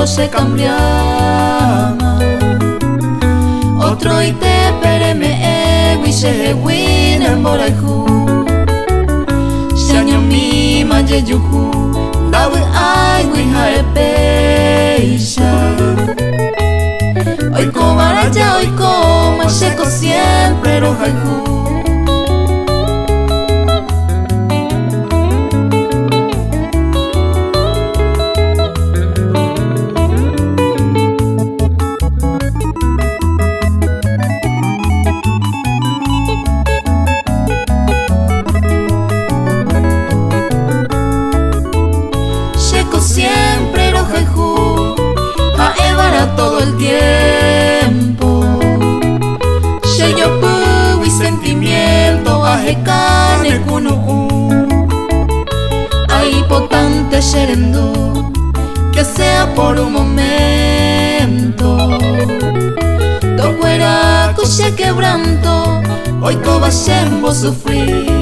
solo se cambiaba. Otro y te pereme wiche win en boraihu. Shaño mi maye yuhu. Dawe ay wiha epeisha. Oiko baraya oiko macheko siempre rojaihu. Siempre rojaihu, a Evara todo el tiempo. Sheyopu y sentimiento, a Hekane kunu. Hay potente sherendo, que sea por un momento. Tohuera kushe quebranto, hoy kobashembo sufrir.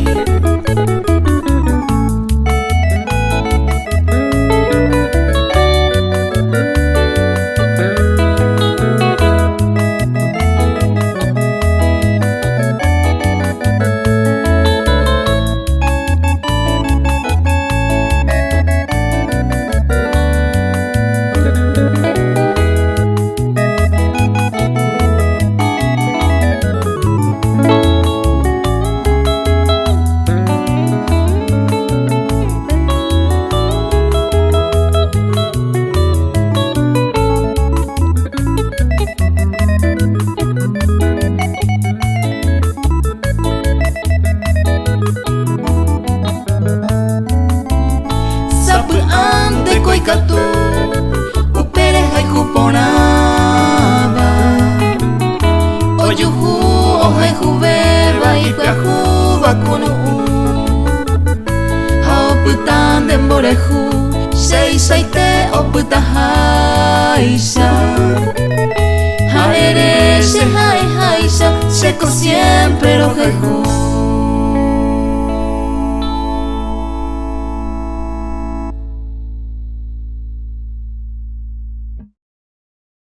Koikatu upere haiku ponaba. Oyuhu ohaihu beba ikwahu bakunu. Haoputan demborehu sheisaite oputa haisha. Haere she hai haisha sheko siempre rojaihu.